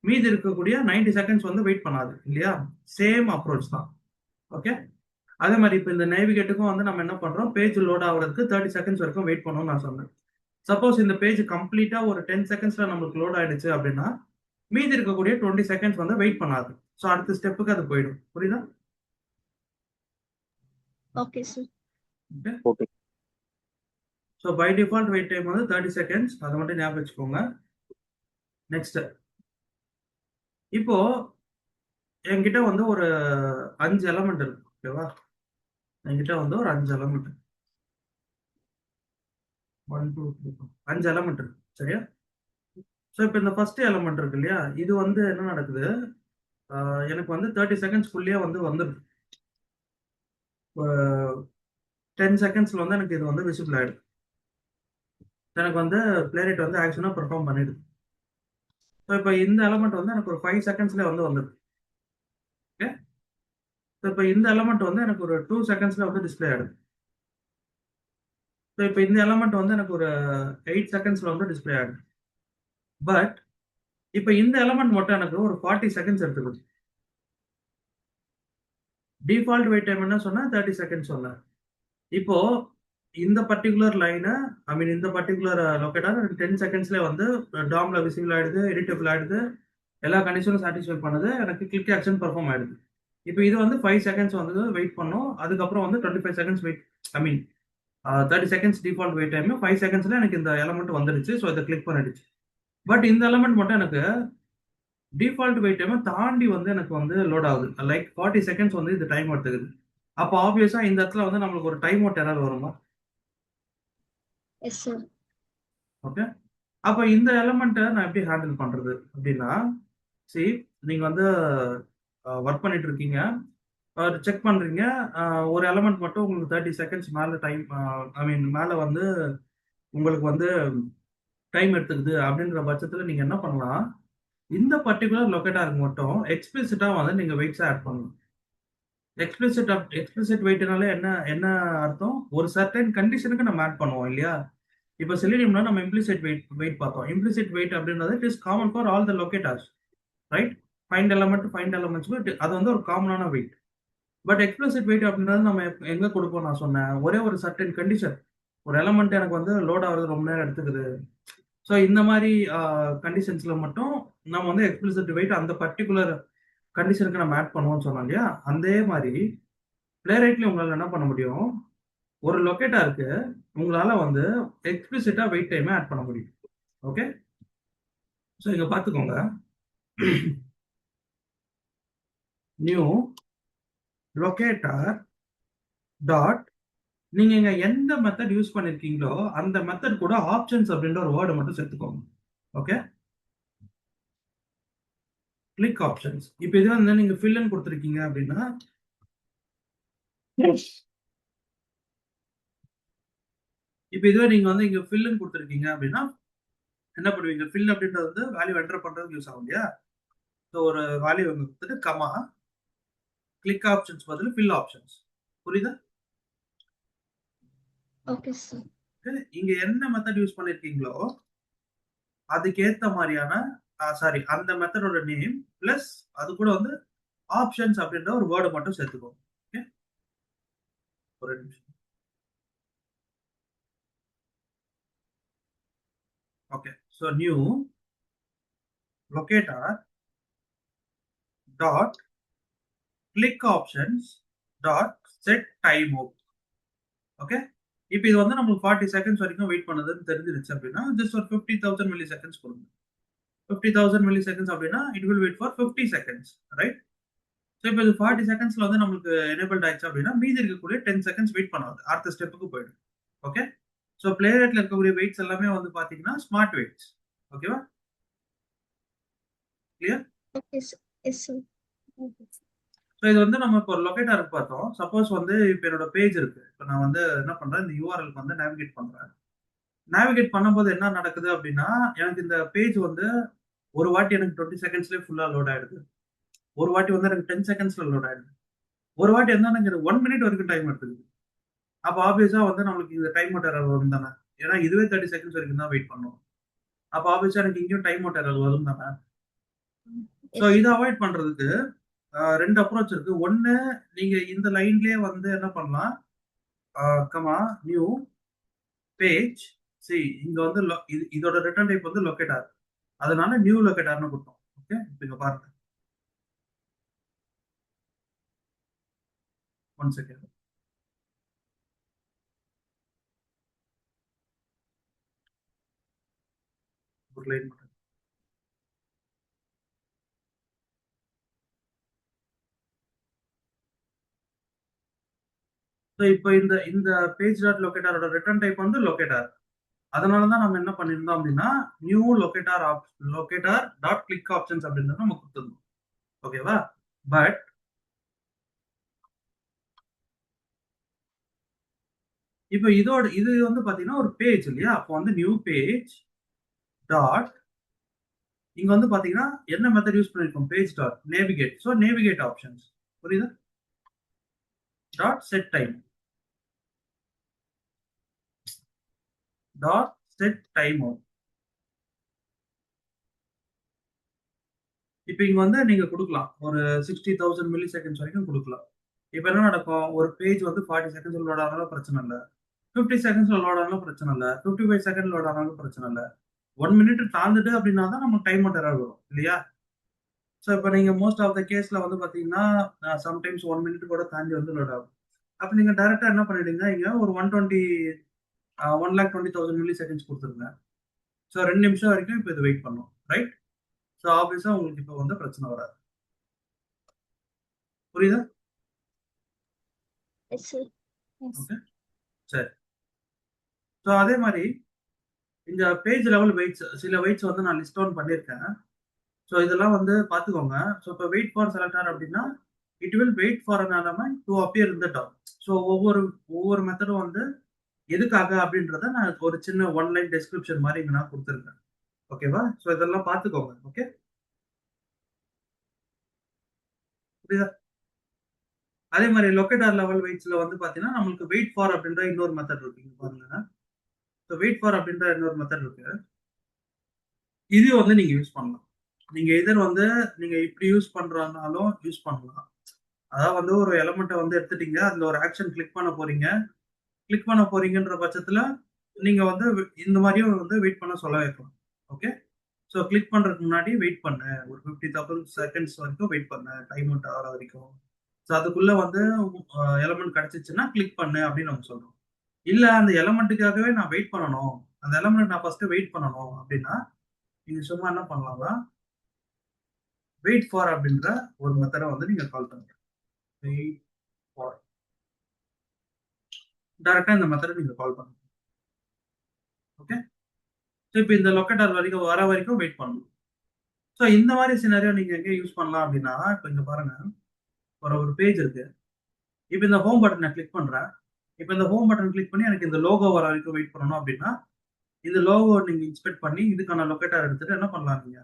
மீதி இருக்கக்கூடிய 90 செகண்ட்ஸ் வந்து வெயிட் பண்ணாது இல்லையா. சேம் அப்ரோச் தான். ஓகே, அதே மாதிரி இப்போ இந்த நேவிகேட்டுக்கும் வந்து நம்ம என்ன பண்றோம், பேஜ் லோட் ஆகுறதுக்கு 30 செகண்ட்ஸ் வரைக்கும் வெயிட் பண்ணணும்னு நான் சொன்னேன். சப்போஸ் இந்த பேஜ் கம்ப்ளீட்டா ஒரு 10 செகண்ட்ஸ்ல நம்மளுக்கு லோட் ஆயிடுச்சு அப்படின்னா மீதி இருக்கக்கூடிய 20 செகண்ட்ஸ் வந்து வெயிட் பண்ணாது. ஸோ அடுத்த ஸ்டெப்புக்கு அது போயிடும். புரியுதா? Okay, sir. Okay, okay. So by default wait time வந்து 30 செகண்ட்ஸ். அதை மட்டும் ஞாபகம் வச்சுக்கோங்க. நெக்ஸ்ட், இப்போ என்கிட்ட வந்து ஒரு 5 எலமெண்ட் இருக்கு. ஓகேவா, என்கிட்ட வந்து ஒரு 5 எலமெண்ட் 1 2 3 5 எலமெண்ட் இருக்கு. சரியா? ஸோ இப்போ இந்த ஃபர்ஸ்ட் எலமெண்ட் இருக்கு இல்லையா, இது வந்து என்ன நடக்குது, எனக்கு வந்து 30 செகண்ட்ஸ்க்குள்ளேயே வந்து வந்துடுது. 10 செகண்ட்ஸ்ல வந்து எனக்கு இது வந்து விசிபிள் ஆயிடும். எனக்கு வந்து பிளே ரேட் வந்து ஆக்ஷனாக பெர்ஃபார்ம் பண்ணிடுது. ஸோ இப்போ இந்த எலமெண்ட் வந்து எனக்கு ஒரு 5 செகண்ட்ஸ்ல வந்து வந்துடுது. ஓகே, ஸோ இப்போ இந்த எலமெண்ட் வந்து எனக்கு ஒரு 2 செகண்ட்ஸ்ல வந்து டிஸ்பிளே ஆயிடுது. ஸோ இப்போ இந்த எலமெண்ட் வந்து எனக்கு ஒரு 8 செகண்ட்ஸ்ல வந்து டிஸ்பிளே ஆயிடுது. பட் இப்போ இந்த எலமெண்ட் மட்டும் எனக்கு ஒரு 40 செகண்ட்ஸ் எடுத்துக்குது. டிஃபால்ட் வெயிட் டைம் என்ன சொன்னா 30 செகண்ட்ஸ் சொன்னேன். இப்போ இந்த பர்டிகுலர் லைனை ஐ மீன் இந்த பர்டிகுலர் லொக்கேட்டர் 10 செகண்ட்ஸ்ல வந்து டாம்ல விசிபிள் ஆயிடுது, எடிட்டபிள் ஆயிடுது, எல்லா கண்டிஷனும் சாட்டிஸ்ஃபை பண்ணுது, எனக்கு கிளிக் ஆக்ஷன் பெர்ஃபார்ம் ஆயிடுது. இப்போ இது வந்து 5 செகண்ட்ஸ் வந்து வெயிட் பண்ணோம். அதுக்கப்புறம் வந்து 25 seconds wait I mean 30 seconds default wait time, 5 செகண்ட்ஸ்ல எனக்கு இந்த எலமெண்ட் வந்துடுச்சு. ஸோ இதை கிளிக் பண்ணிடுச்சு. பட் இந்த எலமெண்ட் மட்டும் எனக்கு டிஃபால்ட் வெயிட் டைமை தாண்டி வந்து எனக்கு வந்து லோட் ஆகுது. லைக் 40 செகண்ட்ஸ் வந்து இது டைம் எடுத்துக்குது. அப்போ ஆப்வியஸா இந்த இடத்துல வந்து நம்மளுக்கு ஒரு டைம் அவுட் எரர் வருமா? Yes, sir. ஓகே, அப்போ இந்த எலமெண்ட்டை நான் எப்படி ஹேண்டில் பண்றது அப்படின்னா, சரி நீங்க வந்து ஒர்க் பண்ணிட்டு இருக்கீங்க, செக் பண்றீங்க, ஒரு எலமெண்ட் மட்டும் உங்களுக்கு 30 செகண்ட்ஸ் மேல டைம் ஐ மீன் மேல வந்து உங்களுக்கு வந்து டைம் எடுத்துக்குது அப்படின்ற பட்சத்தில் நீங்க என்ன பண்ணலாம், இந்த பர்டிகுலர் லொக்கேட்டாருக்கு மட்டும் எக்ஸ்பிளிசிட்டா வந்து நீங்க வெயிட்ஸ் ஆட் பண்ணணும். எக்ஸ்பிளிசிட் வெயிட்னால என்ன என்ன அர்த்தம், ஒரு சர்டன் கண்டிஷனுக்கு நம்ம ஆட் பண்ணுவோம் இல்லையா. இப்போ செலினியம்ல நம்ம இம்ப்ளிசிட் வெயிட் பார்த்தோம். இம்ப்ளிசிட் வெயிட் அப்படின்றது it is common for all the locators, right? Find எலமெண்ட்ஸ்க்கு அது வந்து ஒரு காமனான வெயிட். பட் எக்ஸ்பிளிசிட் வெயிட் அப்படின்றது நம்ம எங்க கொடுப்போம் நான் சொன்னேன், ஒரே ஒரு சர்டன் கண்டிஷன், ஒரு எலமெண்ட் எனக்கு வந்து லோட் ஆகுறது ரொம்ப நேரம் எடுத்துக்குது. ஸோ இந்த மாதிரி கண்டிஷன்ஸ்ல மட்டும் நம்ம வந்து எக்ஸ்பிளிசிட் வெயிட் அந்த பர்டிகுலர் கண்டிஷனுக்கு நம்ம ஆட் பண்ணுவோம்னு சொன்னோம் இல்லையா. அதே மாதிரி பிளே ரேட்லயும் உங்களால் என்ன பண்ண முடியும், ஒரு லொக்கேட்டருக்கு உங்களால வந்து எக்ஸ்பிளிசிட்டா வெயிட் டைமை ஆட் பண்ண முடியும். ஓகே, ஸோ இங்க பார்த்துக்கோங்க, நியூ லொக்கேட்டர் டாட் நீங்க இங்க எந்த மெத்தட் யூஸ் பண்ணிருக்கீங்களோ அந்த மெத்தட் கூட ஆப்ஷன்ஸ் அப்படின்ற ஒரு வேர்டு மட்டும் சேர்த்துக்கோங்க. Okay, click options. இப்போ இது வந்து நீங்க ஃபில்னு கொடுத்துருக்கீங்க அப்படின்னா இப்போ இதுவே நீங்க வந்து இங்க ஃபில்னு கொடுத்துருக்கீங்க அப்படின்னா என்ன பண்ணுவீங்க? ஃபில் அப்படின்றது வந்து வேல்யூ என்டர் பண்றதுக்கு யூஸ் ஆகும் இல்லையா? ஸோ ஒரு வேல்யூ வந்து கொடுத்துட்டு கமா கிளிக் ஆப்ஷன்ஸ் பதில் ஃபில் ஆப்ஷன்ஸ். புரியுதா? Okay sir. இங்க என்ன மெத்தட் யூஸ் பண்ணிருக்கீங்களோ அதுக்கேத்த மாதிரியான சாரி அந்த மெத்தடோட நேம் பிளஸ் அது கூட வந்து ஆப்ஷன்ஸ் அப்படின்ற ஒரு வேர்டை மட்டும் சேர்த்துக்கோங்க. ஓகே, ஒரு நிமிஷம். Okay, so new locator dot click options dot set time out. Okay, இப்போ இது வந்து நம்மளுக்கு 40 செகண்ட்ஸ் வரைக்கும் வெயிட் பண்ணதுன்னு தெரிஞ்சிருச்சு அப்படின்னா ஜஸ்ட் ஒரு 50,000 மில்லி செகண்ட்ஸ் கொடுங்க. 50,000 மில்லி செகண்ட்ஸ் அப்படின்னா it will wait for 50 seconds, right? So இப்போ இது 40 செகண்ட்ஸ்ல வந்து நம்மளுக்கு எனேபிள் ஆயிடுச்சு அப்படின்னா மீதி இருக்கக்கூடிய 10 செகண்ட்ஸ் வெயிட் பண்ணாது, அடுத்த ஸ்டெப்புக்கு போயிடும். ஓகே, ஸோ பிளே ரேட்ல இருக்கக்கூடிய வெயிட்ஸ் எல்லாமே வந்து பாத்தீங்கன்னா ஸ்மார்ட் வெயிட்ஸ். ஓகேவா? Clear? Okay sir. Yes sir. So இது வந்து நம்ம இப்போ லொகேட்டர் பார்த்தோம். சப்போஸ் வந்து இப்போ என்னோட பேஜ் இருக்கு. இப்போ நான் வந்து என்ன பண்றேன், இந்த யூஆர்எல் வந்து நேவிகேட் பண்றேன். நேவிகேட் பண்ணும்போது என்ன நடக்குது அப்படின்னா எனக்கு இந்த பேஜ் வந்து ஒரு வாட்டி எனக்கு 20 செகண்ட்ஸ்லேயே ஃபுல்லா லோட் ஆயிடுது. ஒரு வாட்டி வந்து எனக்கு 10 செகண்ட்ஸ்ல லோட் ஆயிடுது. ஒரு வாட்டி வந்து எனக்கு 1 மினிட் வரைக்கும் டைம் எடுத்துக்குது. அப்போ ஆப்வியஸா வந்து நம்மளுக்கு இந்த டைம் அவுட் எரர் வரும் தானே? ஏன்னா இதுவே 30 செகண்ட்ஸ் வரைக்கும் தான் வெயிட் பண்ணும். அப்போ ஆப்வியஸா எனக்கு இங்கேயும் டைம் அவுட் எரர் வரும் தானே? ஸோ எஸ் இதை சார். அவாய்ட் பண்றதுக்கு ரெண்டு அப்ரோச் இருக்கு. ஒன்னு, நீங்க இந்த லைன்லயே வந்து என்ன பண்ணலாம், கமா நியூ பேஜ். சி இங்க வந்து இதோட ரிட்டர்ன் டைப் வந்து லொகேட்டார், அதனால நியூ லொகேட்டார்னு கொடுத்தோம். ஓகே, இப்போ இங்க பாருங்க. One second. ஒரு லைன் மட்டும். ஸோ இப்போ இந்த இந்த பேஜ் டாட் லொகேட்டாரோட ரிட்டர்ன் டைப் வந்து லொகேட்டார். அதனால தான் நம்ம என்ன பண்ணியிருந்தோம் அப்படின்னா நியூ லொகேட்டார் லொகேட்டார் டாட் கிளிக் ஆப்ஷன்ஸ் அப்படின்றத நம்ம கொடுத்துருந்தோம். ஓகேவா? பட் இப்போ இதோட இது வந்து பாத்தீங்கன்னா ஒரு பேஜ் இல்லையா? அப்போ வந்து நியூ பேஜ் டாட் இங்க வந்து பாத்தீங்கன்னா என்ன மெத்தட் யூஸ் பண்ணிருக்கோம், page dot navigate. So navigate options. புரியுதா? Dot set time dot set time out. இப்போ இங்க வந்து நீங்க கொடுக்கலாம் ஒரு 60,000 மில்லி செகண்ட்ஸ் வரைக்கும் கொடுக்கலாம். இப்போ என்ன நடக்கும், ஒரு பேஜ் வந்து 40 செகண்ட்ஸ் லோட் ஆனாலும் பிரச்சனை இல்லை, 50 செகண்ட்ஸ்ல லோட் ஆனாலும் பிரச்சனை இல்லை, 55 செகண்ட் லோட் ஆனாலும் பிரச்சனை இல்லை. 1 மினிட் தாண்டுது அப்படின்னா தான் நமக்கு டைம் அவுட் எரர் வரும் இல்லையா? ஸோ இப்போ நீங்க மோஸ்ட் ஆஃப் த கேஸ்ல வந்து பாத்தீங்கன்னா சம்டைம்ஸ் 1 மினிட் கூட தாண்டி வந்து லோட் ஆகும். அப்ப நீங்க டைரக்டா என்ன பண்ணிடுங்க, இங்க ஒரு 1,20,000 மில்லி செகண்ட்ஸ் கொடுத்துருங்க. ஸோ 2 நிமிஷம் வரைக்கும் இப்போ இது வெயிட் பண்ணும், ரைட்? ஸோ ஆப்வியஸா உங்களுக்கு இப்போ வந்து பிரச்சனை வராது. புரியுதா? Yes sir. எஸ். ஓகே, சரி. ஸோ அதே மாதிரி இந்த பேஜ் லெவல் வெயிட்ஸ், சில வெயிட்ஸ் வந்து நான் லிஸ்ட் டவுன் பண்ணியிருக்கேன். ஸோ இதெல்லாம் வந்து பார்த்துக்கோங்க. ஸோ இப்போ வெயிட் ஃபார் செலக்டர் அப்படின்னா it will wait for an element to appear in the top. So ஒவ்வொரு ஒவ்வொரு மெத்தடும் வந்து எதுக்காக அப்படின்றத நான் ஒரு சின்ன ஒன் லைன் டெஸ்கிரிப்ஷன் மாதிரி இங்க நான் கொடுத்துருக்கேன். ஓகேவா? ஸோ இதெல்லாம் பார்த்துக்கோங்க. ஓகே, புரியுதா? அதே மாதிரி லொகேட்டார் லெவல் வெயிட்ஸ்ல வந்து பாத்தீங்கன்னா நம்மளுக்கு வெயிட் ஃபார் அப்படின்ற இன்னொரு மெத்தட் இருக்கு. இங்க பாருங்க. ஸோ வெயிட் ஃபார் அப்படின்ற இன்னொரு மெத்தட் இருக்கு. இது வந்து நீங்க யூஸ் பண்ணலாம். நீங்க எதர் வந்து நீங்க இப்படி யூஸ் பண்றதுனாலும் யூஸ் பண்ணலாம். அதாவது வந்து ஒரு எலமெண்ட்டை வந்து எடுத்துட்டீங்க, அதுல ஒரு ஆக்ஷன் கிளிக் பண்ண போறீங்க. கிளிக் பண்ண போறீங்கன்ற பட்சத்துல நீங்க வந்து இந்த மாதிரியும் வந்து வெயிட் பண்ண சொல்ல வைக்கலாம். ஓகே, ஸோ கிளிக் பண்றதுக்கு முன்னாடி வெயிட் பண்ணு, ஒரு 50,000 செகண்ட்ஸ் வரைக்கும் வெயிட் பண்ணு, டைம் அவுட் ஆகிற வரைக்கும். ஸோ அதுக்குள்ள வந்து எலமெண்ட் கிடைச்சிச்சுன்னா கிளிக் பண்ணு அப்படின்னு நம்ம சொல்றோம். இல்ல அந்த எலமெண்ட்டுக்காகவே நான் வெயிட் பண்ணணும், அந்த எலமெண்ட் நான் ஃபர்ஸ்ட் வெயிட் பண்ணணும் அப்படின்னா நீங்க சும்மா என்ன பண்ணலாம்னா வெயிட் ஃபார் அப்படின்ற ஒரு மெத்தடை வந்து நீங்க கால் பண்ணுங்க. வெயிட் ஃபார், டைரக்டா இந்த மெத்தடை நீங்க கால் பண்ணுங்க. ஓகே, ஸோ இப்போ இந்த லொக்கேட்டர் வரைக்கும் வர வரைக்கும் வெயிட் பண்ணணும். ஸோ இந்த மாதிரி சினாரியோ நீங்க எங்கே யூஸ் பண்ணலாம் அப்படின்னா, இப்போ இங்க பாருங்க, ஒரு பேஜ் இருக்கு. இப்போ இந்த ஹோம் பட்டனை கிளிக் பண்றேன். இப்போ இந்த ஹோம் பட்டன் கிளிக் பண்ணி எனக்கு இந்த லோகோ வர வரைக்கும் வெயிட் பண்ணணும் அப்படின்னா, இந்த லோகோ நீங்க இன்ஸ்பெக்ட் பண்ணி இதுக்கான லொகேட்டர் எடுத்துட்டு என்ன பண்ணலாம் நீங்க?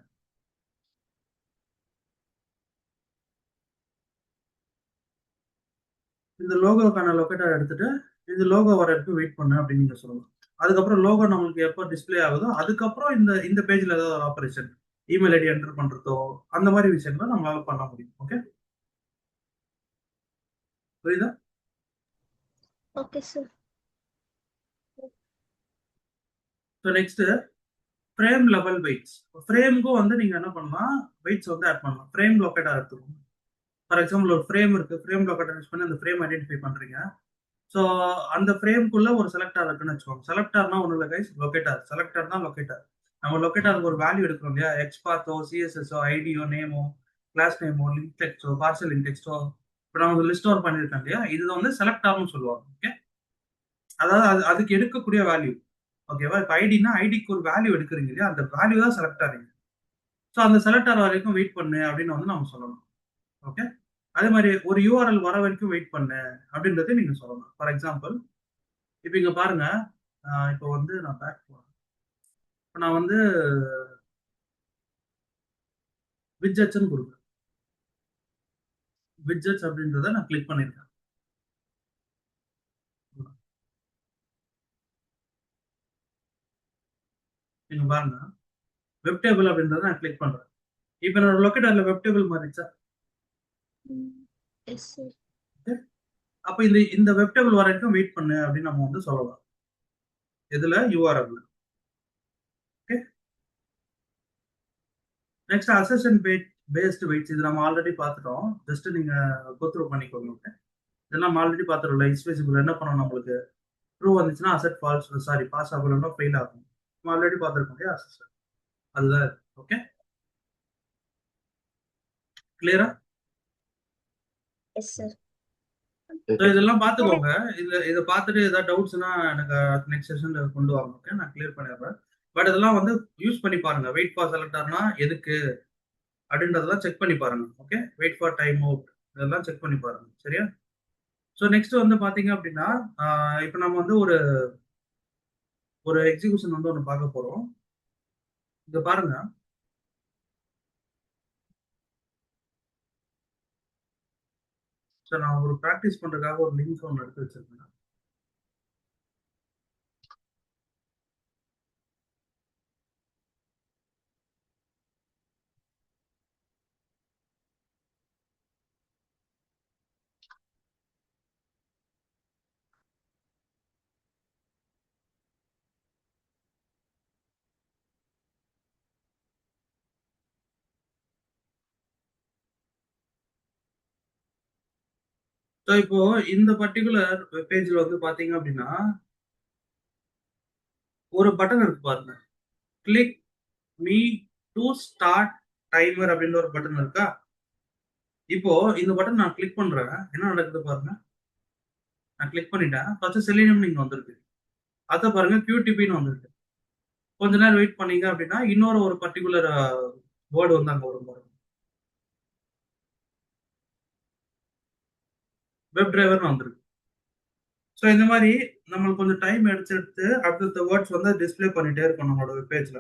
இந்த லோகோக்கான லொகேட்டர் எடுத்துட்டு இந்த லோகோ வர வரைக்கும் வெயிட் பண்ணு அப்படின்னு நீங்க சொல்லலாம். அதுக்கப்புறம் லோகோ நம்மளுக்கு எப்போ டிஸ்ப்ளே ஆகுதோ அதுக்கப்புறம் இந்த பேஜ்ல ஏதாவது ஒரு ஆபரேஷன் இமெயில் ஐடி என்டர் பண்றதோ அந்த மாதிரி விஷயங்களை நம்மளால பண்ண முடியும். ஓகே, புரியுதா? Okay, sir. So next frame level weights. ஃப்ரேமுக்கும் வந்து நீங்க என்ன பண்ணலாம், வெயிட்ஸ் வந்து ஆட் பண்ணலாம். ஃப்ரேம் லொகேட்டர் எடுத்துக்கணும். ஃபார் எக்ஸாம்பிள் ஒரு ஃப்ரேம் இருக்கு, ஃப்ரேம் லொகேட்டர் யூஸ் பண்ணி அந்த ஃப்ரேம் ஐடென்டிஃபை பண்றீங்க. ஸோ அந்த ஃப்ரேம்குள்ள ஒரு செலக்டார் இருக்குன்னு வச்சுக்கோங்க. செலக்டார்னா ஒன்றும் இல்லை கைஸ், லொகேட்டர். செலக்டர் தான் லொகேட்டர். நம்ம லொகேட்டருக்கு ஒரு வேல்யூ எடுக்கிறோம் இல்லையா, எக்ஸ் பாத்தோ, சிஎஸ்எஸ்ஓ, ஐடியோ, நேமோ, கிளாஸ் நேமோ, லிங்க் டெக்ஸ்டோ, பார்சல் லிங்க் டெக்ஸ்டோ, இப்போ நான் ஒரு லிஸ்ட் ஒர்க் பண்ணியிருக்கேன் இல்லையா, இது வந்து செலக்டார்னு சொல்லுவாங்க. ஓகே, அதாவது அதுக்கு எடுக்கக்கூடிய வேல்யூ. ஓகேவா? இப்போ ஐடினா ஐடிக்கு ஒரு வேல்யூ எடுக்கிறீங்க இல்லையா, அந்த வேல்யூ தான் செலக்ட் ஆறீங்க. ஸோ அந்த செலக்டர் வரைக்கும் வெயிட் பண்ணு அப்படின்னு வந்து நம்ம சொல்லணும். ஓகே, அதே மாதிரி ஒரு யூஆர்எல் வர வரைக்கும் வெயிட் பண்ணு அப்படின்றத நீங்க சொல்லணும். ஃபார் எக்ஸாம்பிள் இப்போ இங்க பாருங்க, இப்போ வந்து நான் பேக் போறேன். இப்போ நான் வந்து விட்ஜெட்ஸ்னு கொடுக்குறேன். விட்ஜெட்ஸ் அப்படின்றத நான் கிளிக் பண்ணிருக்கேன். நீங்க பாருங்க, வெப் டேபிள் அப்படின்றத நான் கிளிக் பண்றேன். இப்போ என்னோட லொகேட்டர்ல வெப் டேபிள் மாறிடுச்சா? Yes, sir. அப்போ இந்த வெப் டேபிள் வர வரைக்கும் வெயிட் பண்ணு அப்படின்னு நம்ம வந்து சொல்லலாம். இதுல URL. Okay, next assertion based weights. இது நம்ம ஆல்ரெடி பார்த்துட்டோம். ஜஸ்ட் நீங்க கோத்ரூ பண்ணிக்கோங்க. ஓகே, இதெல்லாம் ஆல்ரெடி பார்த்துருல. இஸ்பெசிபிள் என்ன பண்ணணும், நம்மளுக்கு ட்ரூ வந்துச்சுன்னா அசெட், ஃபால்ஸ் சாரி பாஸ் ஆகணும்னா ஃபெயில் ஆகும். நம்ம ஆல்ரெடி பார்த்துருக்கோம் இல்லையா அசெஷன், அதுதான். ஓகே, கிளியரா? Yes, sir. ஸோ இதெல்லாம் பார்த்துக்கோங்க. இதை பார்த்துட்டு ஏதாவது டவுட்ஸ்னா எனக்கு நெக்ஸ்ட் செஷன்ல கொண்டு வாங்க. ஓகே, நான் கிளியர் பண்ணிடுறேன். பட் இதெல்லாம் வந்து யூஸ் பண்ணி பாருங்க. வெயிட் ஃபார் செலக்டர்னா எதுக்கு அப்படின்றதெல்லாம் செக் பண்ணி பாருங்க. Okay, wait for time out இதெல்லாம் செக் பண்ணி பாருங்க. சரியா? ஸோ நெக்ஸ்ட் வந்து பாத்தீங்க அப்படின்னா, இப்போ நம்ம வந்து ஒரு ஒரு எக்ஸிகியூஷன் வந்து ஒன்று பார்க்க போறோம். இங்க பாருங்க, ஸோ நான் ஒரு ப்ராக்டிஸ் பண்றதுக்காக ஒரு லிங்க் ஒன்று எடுத்து வச்சிருக்கேன். ஸோ இப்போ இந்த பர்டிகுலர் பேஜ்ல வந்து பாத்தீங்க அப்படின்னா ஒரு பட்டன் இருக்கு பாருங்க, click me to start timer அப்படின்ற ஒரு பட்டன் இருக்கா. இப்போ இந்த பட்டன் நான் கிளிக் பண்றேன், என்ன நடக்குது பாருங்க. நான் கிளிக் பண்ணிட்டேன், ஃபர்ஸ்ட் செலினியம் நீங்க வந்திருக்கு. அதை பாருங்க, QTPன்னு வந்திருக்கு. கொஞ்ச நேரம் வெயிட் பண்ணீங்க அப்படின்னா இன்னொரு ஒரு பர்டிகுலர் வேர்டு வந்து அங்க வரும் பாருங்க, வெப் டிரைவர்னு வந்திருக்கு. ஸோ இந்த மாதிரி நம்மளுக்கு கொஞ்சம் டைம் எடுத்து அடுத்த வேர்ட்ஸ் வந்து டிஸ்பிளே பண்ணிட்டே இருக்கும் நம்மளோட வெப் பேஜ்ல.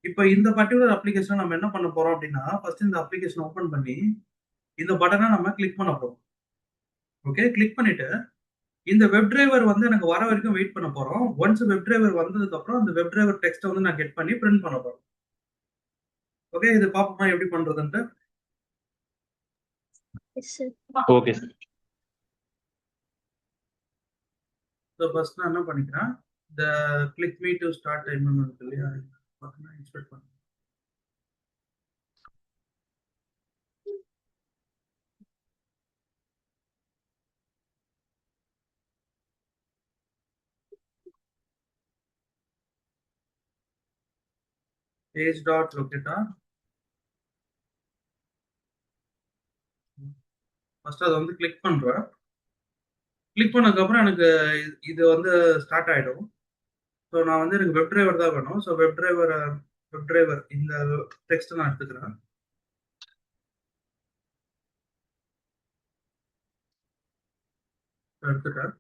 இப்போ இந்த பர்டிகுலர் அப்ளிகேஷன் நம்ம என்ன பண்ண போறோம் அப்படின்னா, ஃபர்ஸ்ட் இந்த அப்ளிகேஷன் ஓபன் பண்ணி இந்த பட்டனை நம்ம கிளிக் பண்ண போறோம். ஓகே, கிளிக் பண்ணிட்டு இந்த வெப் டிரைவர் வந்து எனக்கு வர வரைக்கும் வெயிட் பண்ண போறோம். ஒன்ஸ் வெப் டிரைவர் வந்ததுக்கு அப்புறம் அந்த வெப் டிரைவர் டெக்ஸ்ட்டை வந்து நான் கெட் பண்ணி பிரிண்ட் பண்ண போறோம். ஓகே, இது பாப்போமா எப்படி பண்றதுன்ட்டு. Yes, sir. Okay sir. So first நான் என்ன பண்ணிக்கிறேன், இந்த click me to start time இருக்கு இல்லையா, இன்ஸ்பெக்ட் பண்ண பேஜ் டாட் லொகேட்டர். ஃபர்ஸ்ட் அதை வந்து கிளிக் பண்றேன். கிளிக் பண்ணதுக்கப்புறம் எனக்கு இது வந்து ஸ்டார்ட் ஆயிடும். ஸோ நான் வந்து எனக்கு வெப் டிரைவர் தான் வேணும். So web driver web driver இந்த டெக்ஸ்ட் நான் எடுத்துக்கிறேன். எடுத்துட்டேன்.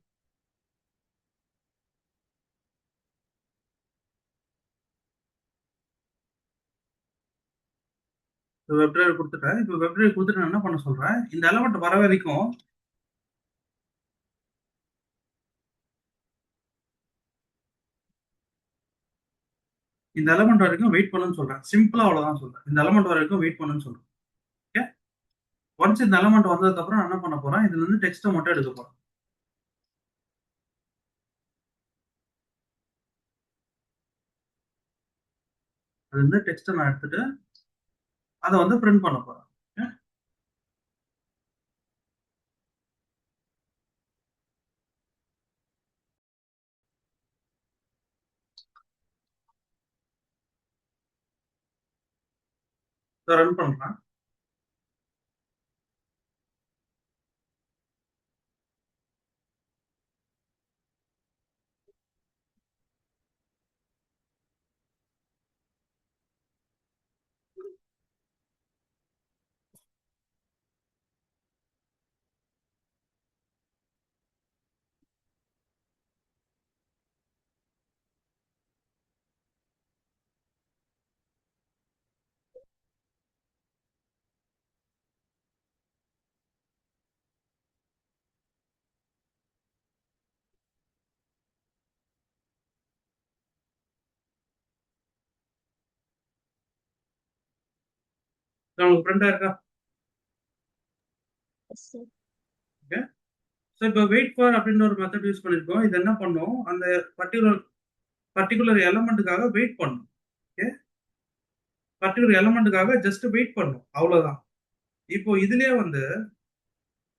வெப் டிரைவர் கொடுத்துட்டேன். இப்போ வெப் டிரைவர் கொடுத்துட்டு நான் என்ன பண்ண சொல்றேன், இந்த எலமெண்ட் வர வரைக்கும் இந்த எலமெண்ட் வரைக்கும் வெயிட் பண்ணுன்னு சொல்றேன். சிம்பிளா அவ்வளவுதான் சொல்றேன். இந்த எலமெண்ட் வரைக்கும் வெயிட் பண்ணுன்னு சொல்றேன். ஓகே. ஒன்ஸ் இந்த எலமெண்ட் வந்ததுக்கு அப்புறம் நான் என்ன பண்ண போறேன், இதுல இருந்து டெக்ஸ்ட்டை மட்டும் எடுக்க போறேன். அது வந்து டெக்ஸ்ட்டை நான் எடுத்துட்டு அதை வந்து பிரிண்ட் பண்ண போறேன். ரன் பண்றேன். உங்களுக்கு பிரிண்ட் ஆயிருக்கா? Yes sir. ஓகே. ஸோ இப்போ வெயிட் ஃபார் அப்படின்ற ஒரு மெத்தட் யூஸ் பண்ணிருக்கோம். இது என்ன பண்ணும், அந்த பர்டிகுலர் பர்டிகுலர் எலமெண்ட்டுக்காக வெயிட் பண்ணும். ஓகே. பர்டிகுலர் எலமெண்ட்டுக்காக ஜஸ்ட் வெயிட் பண்ணும், அவ்வளவுதான். இப்போ இதுலயே வந்து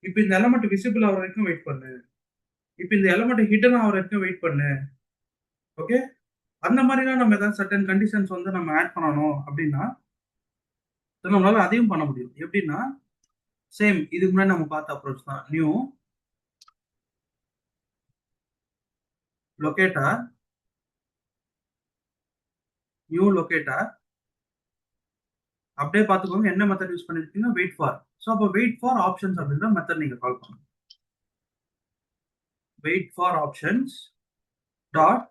இப்போ இந்த எலமெண்ட் விசிபிள் ஆகிற வரைக்கும் வெயிட் பண்ணு, இப்போ இந்த எலமெண்ட் ஹிடன் ஆகிற வரைக்கும் வெயிட் பண்ணு. ஓகே. அந்த மாதிரிலாம் நம்ம ஏதாவது சர்டன் கண்டிஷன்ஸ் வந்து நம்ம ஆட் பண்ணணும் அப்படின்னா நம்மளால அதையும் பண்ண முடியும். எப்படின்னா சேம் இதுக்கு முன்னாடி நம்ம பார்த்த அப்ரோச் தான். New locator, new locator. அப்படியே பார்த்துக்கோங்க என்ன மெத்தட் யூஸ் பண்ணிருக்கீங்க, வெயிட் ஃபார். ஸோ அப்போ வெயிட் ஃபார் ஆப்ஷன்ஸ் அப்படின்ற மெத்தட் நீங்க கால் பண்ணுங்க. Wait for options dot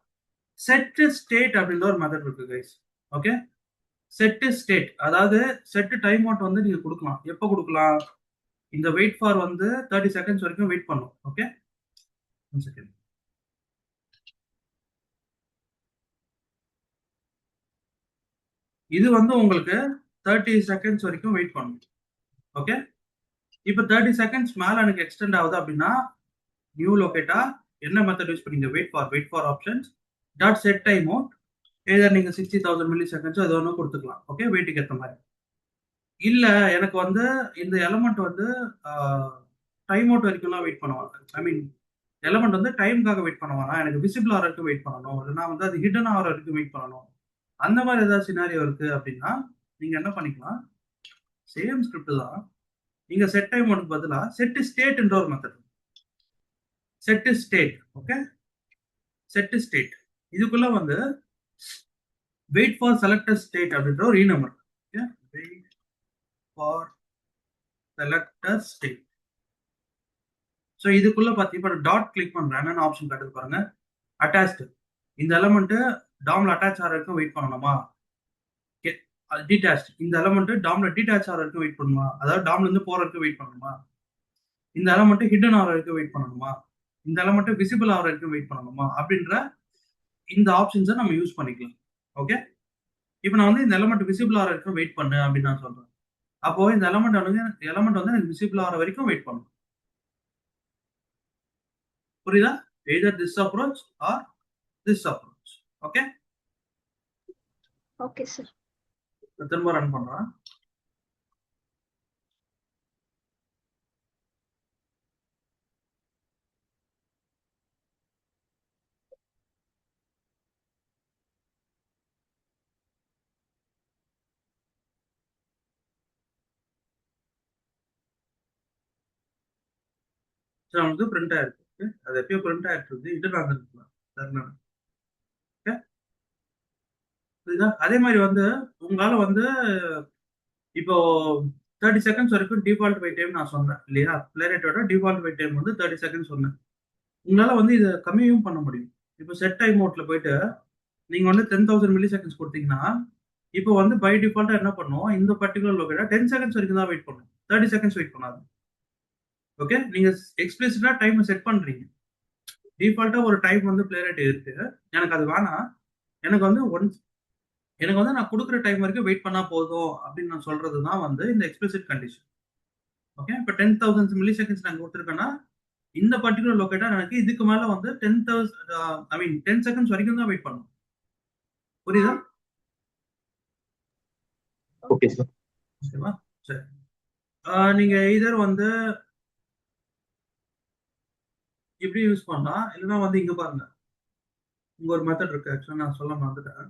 set state அப்படின்ற ஒரு மெத்தட் இருக்கு கைஸ். ஓகே. செட் ஸ்டேட், அதாவது செட் டைம் அவுட் வந்து நீங்க கொடுக்கலாம். எப்போ கொடுக்கலாம், இந்த வெயிட் ஃபார் வந்து 30 செகண்ட்ஸ் வரைக்கும் வெயிட் பண்ணும். ஓகே. 1 செகண்ட். இது வந்து உங்களுக்கு 30 செகண்ட்ஸ் வரைக்கும் வெயிட் பண்ணும். ஓகே. இப்போ 30 செகண்ட்ஸ் மேல எனக்கு எக்ஸ்டெண்ட் ஆகுது அப்படின்னா நியூ லொகேட்டா என்ன மெத்தட் யூஸ் பண்ணீங்க, wait for options dot set time out. Either நீங்க 60,000 மில்லி செகண்ட்ஸ் அது ஒன்று கொடுத்துக்கலாம். ஓகே. வெயிட்டுக்கு ஏற்ற மாதிரி. இல்ல எனக்கு வந்து இந்த எலமெண்ட் வந்து டைம் அவுட் வரைக்கும்லாம் வெயிட் பண்ணுவாங்க. ஐ மீன் எலமெண்ட் வந்து டைமுக்காக வெயிட் பண்ணுவாங்க, எனக்கு விசிபிள் ஆகிற வரைக்கும் வெயிட் பண்ணணும், இல்லைன்னா வந்து அது ஹிடன் ஆகிற வரைக்கும் வெயிட் பண்ணணும். அந்த மாதிரி ஏதாவது சினாரியோ இருக்கு அப்படின்னா நீங்க என்ன பண்ணிக்கலாம், சேம் ஸ்கிரிப்ட் தான். நீங்க செட் டைம் அவுட் பதிலா செட் ஸ்டேட் என்ற ஒரு method. Set state. Okay. Set state இதுக்குள்ள வந்து வெயிட் ஃபார் செலக்டட் ஸ்டேட் அப்படின்ற ஒரு number. Wait for selected state. So இதுக்குள்ள பார்த்தீங்கன்னா டாட் கிளிக் பண்றேன், என்னென்ன ஆப்ஷன் காட்டுது பாருங்க. அட்டாச்டு, இந்த எலமெண்ட் டாம்ல அட்டாச் ஆகிற வரைக்கும் வெயிட் பண்ணணுமா. டிட்டாச், இந்த எலமெண்ட் டாம்ல டிட்டாச் ஆகிற வரைக்கும் வெயிட் பண்ணுமா, அதாவது டாம்ல இருந்து போற வரைக்கும் வெயிட் பண்ணணுமா. இந்த எலமெண்ட் ஹிடன் ஆகிற வரைக்கும் வெயிட் பண்ணணுமா, இந்த எலமெண்ட் விசிபிள் ஆகிற வரைக்கும் வெயிட் பண்ணணுமா அப்படின்ற இந்த ஆப்ஷன்ஸை நம்ம யூஸ் பண்ணிக்கலாம். ஓகே. இப்போ நான் வந்து இந்த எலமெண்ட் விசிபிள் ஆகிற வரைக்கும் வெயிட் பண்ணு அப்படின்னு நான் சொல்றேன். அப்போ இந்த எலமெண்ட் வந்து எனக்கு விசிபிள் ஆகிற வரைக்கும் வெயிட் பண்ணும். புரியுதா? Either this approach or this approach. Okay. Okay sir. திரும்ப ரன் பண்றேன். சரி, வந்து பிரிண்ட் ஆயிருக்கு. அது எப்பயோ பிரிண்ட் ஆயிட்டு இருக்கு, இது நான் ஓகே. புரியுதா? அதே மாதிரி வந்து உங்களால வந்து இப்போ 30 செகண்ட்ஸ் வரைக்கும் டிஃபால்ட் வெயிட் டைம் நான் சொன்னேன் இல்லையா? பிளே ரேட்டோட டிஃபால்ட் வெயிட் டைம் வந்து 30 செகண்ட்ஸ் சொன்னேன். உங்களால வந்து இதை கம்மியும் பண்ண முடியும். இப்போ செட் டைம் மோட்ல போயிட்டு நீங்க வந்து 10,000 மில்லி செகண்ட்ஸ் கொடுத்தீங்கன்னா இப்போ வந்து பை டிஃபால்ட்டா என்ன பண்ணும், இந்த பர்டிகுலர் லொகேட்டா 10 செகண்ட்ஸ் வரைக்கும் தான் வெயிட் பண்ணும், 30 செகண்ட்ஸ் வெயிட் பண்ணாது. ஓகே, நீங்க எக்ஸ்பிளிசிட்டா டைம் செட் பண்றீங்க. டிஃபால்ட்டா ஒரு டைம் வந்து பிளே ரேட் இருக்கு, எனக்கு அது வேணாம், எனக்கு வந்து எனக்கு வந்து நான் கொடுக்குற டைம் வரைக்கும் வெயிட் பண்ணா போதும் அப்படின்னு நான் சொல்றது தான் வந்து இந்த எக்ஸ்பிளிசிட் கண்டிஷன். ஓகே, இப்போ 10,000 மில்லி செகண்ட்ஸ் நான் கொடுத்துருக்கேன்னா இந்த பர்டிகுலர் லொகேட்டா எனக்கு இதுக்கு மேல வந்து 10,000 ஐ மீன் 10 செகண்ட்ஸ் வரைக்கும் தான் வெயிட் பண்ணும். புரியுதா? Okay sir. ஓகேவா? சரி. நீங்க இதர் வந்து இப்படி யூஸ் பண்ணலாம், இல்லைன்னா வந்து இங்க பாருங்க, இங்க ஒரு மெத்தட் இருக்கு. ஆக்சுவலா நான் சொல்ல மறந்துட்டேன்.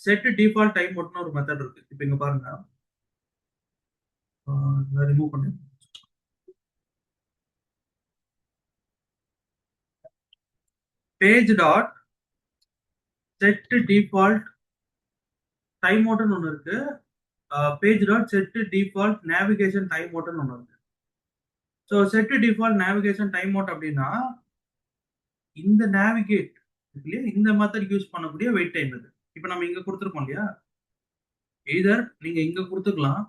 செட் டிஃபால்ட் டைம் மட்டும் ஒரு மெத்தட் இருக்கு. இப்போ இங்க பாருங்க, ரிமூவ் பண்ணி page dot set default time அவுட்னு ஒன்று இருக்கு, page dot set default navigation time அவுட்னு ஒன்று இருக்கு. So set default navigation time out அப்படின்னா இந்த நேவிகேட் இல்லையா, இந்த மெத்தட் யூஸ் பண்ணக்கூடிய வெயிட் டைம் இது. இப்போ நம்ம இங்க கொடுத்துருக்கோம் இல்லையா, எய்தர் நீங்க இங்க கொடுத்துக்கலாம்,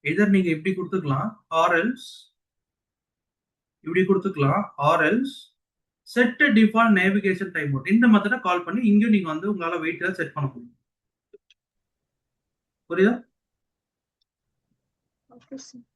எய்தர் நீங்க இப்படி கொடுத்துக்கலாம், ஆர்எல்ஸ் இப்படி கொடுத்துக்கலாம், ஆர்எல்ஸ் set default navigation time out இந்த மெத்தடை கால் பண்ணி இங்கேயும் நீங்க வந்து உங்களால வெயிட் செட் பண்ண முடியும். புரியுதா? Okay sir.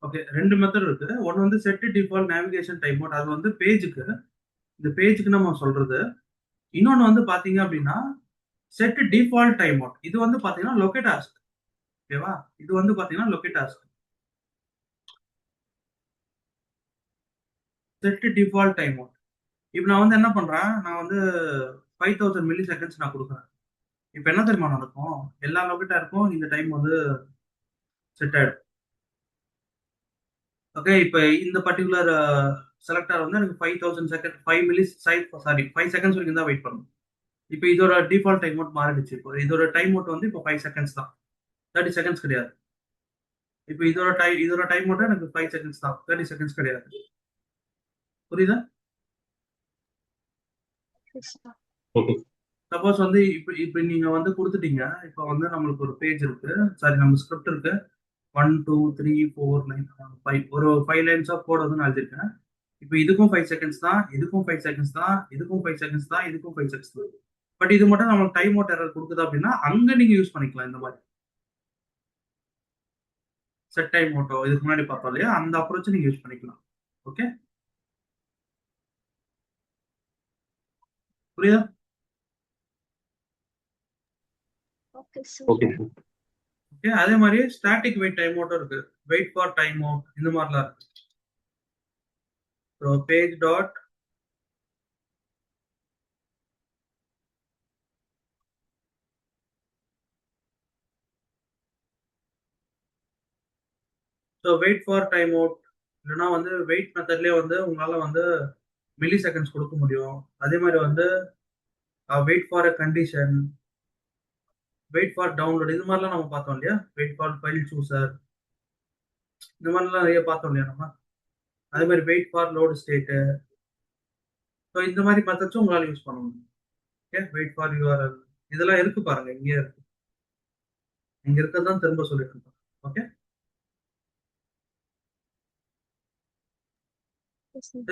ஓகே, ரெண்டு மெத்தட் இருக்கு. ஒன்னு வந்து set default navigation time out, அது வந்து பேஜுக்கு, இந்த பேஜுக்கு நம்ம சொல்றது. இன்னொன்னு வந்து பாத்தீங்க அப்படின்னா செட் டிஃபால்ட் டைம் அவுட், இது வந்து பாத்தீங்கன்னா லொகேட் ஆஸ்க். ஓகேவா? இது வந்து பாத்தீங்கன்னா locate ask. Set default time out, இப்போ நான் வந்து என்ன பண்றேன், நான் வந்து 5000 மில்லி செகண்ட்ஸ் நான் கொடுக்குறேன். இப்போ என்ன தெரியுமா நடக்கும், எல்லா லொகேட்டாருக்கும் இந்த டைம் வந்து செட் ஆயிடும். ஓகே, இப்போ இந்த பர்டிகுலர் செலக்டர் வந்து எனக்கு 5000 செகண்ட் 5 மில்லி சாரி 5 செகண்ட்ஸ் வரைக்கும் தான் வெயிட் பண்ணும். இப்போ இதோட டிஃபால்ட் டைம் அவுட் மாறிடுச்சு. இப்போ இதோட டைம் அவுட் வந்து இப்போ 5 செகண்ட்ஸ் தான், 30 செகண்ட்ஸ் கிடையாது. இப்போ இதோட டைம் அவுட் எனக்கு 5 செகண்ட்ஸ் தான், 30 செகண்ட்ஸ் கிடையாது. புரியுதா? Okay sir. ஓகே. சப்போஸ் வந்து இப்போ இப்போ நீங்க வந்து கொடுத்துட்டீங்க, இப்போ வந்து நம்மளுக்கு ஒரு பேஜ் இருக்கு, சாரி நம்ம ஸ்கிரிப்ட் இருக்கு, 1 2 3 4 9 5 ஒரு 5 லைன்ஸ் ஆஃப் கோட் வந்து நான் எழுதிருக்கேன். இப்போ இதுக்கும் 5 செகண்ட்ஸ் தான், இதுக்கும் 5 செகண்ட்ஸ் தான், இதுக்கும் 5 செகண்ட்ஸ் தான், இதுக்கும் 5 செகண்ட்ஸ் தான். பட் இது மட்டும் நம்மளுக்கு டைம் அவுட் எரர் கொடுக்குது அப்படின்னா அங்க நீங்க யூஸ் பண்ணிக்கலாம் இந்த மாதிரி செட் டைம் அவுட்டோ, இதுக்கு முன்னாடி பார்த்தோம் இல்லையா, அந்த அப்ரோச் நீங்க யூஸ் பண்ணிக்கலாம். ஓகே, புரியுதா? Okay sir. Okay sir. Okay, அதே மாதிரி ஸ்டாட்டிக் வெயிட் டைம் அவுட்டும் இருக்கு, வெயிட் ஃபார் டைம் அவுட் இந்த மாதிரிலாம் இருக்கு. So page dot so wait for time out, இல்லைன்னா வந்து வெயிட் மெத்தட்லேயே வந்து உங்களால வந்து மில்லி செகண்ட்ஸ் கொடுக்க முடியும். அதே மாதிரி வந்து wait for a condition, wait for download, இது மாதிரிலாம் நம்ம பார்த்தோம் இல்லையா, வெயிட் ஃபார் ஃபைல் சூசர், இந்த மாதிரிலாம் நிறைய பார்த்தோம் இல்லையா நம்ம. அதே மாதிரி wait for load state, so இந்த மாதிரி மெத்தட்ஸும் உங்களால் யூஸ் பண்ண முடியும். ஓகே, வெயிட் ஃபார் யூஆர்எல், இதெல்லாம் இருக்கு பாருங்க, இங்கே இருக்கு, இங்க இருக்கிறதான் திரும்ப சொல்லிட்டு இருக்கோம். ஓகே,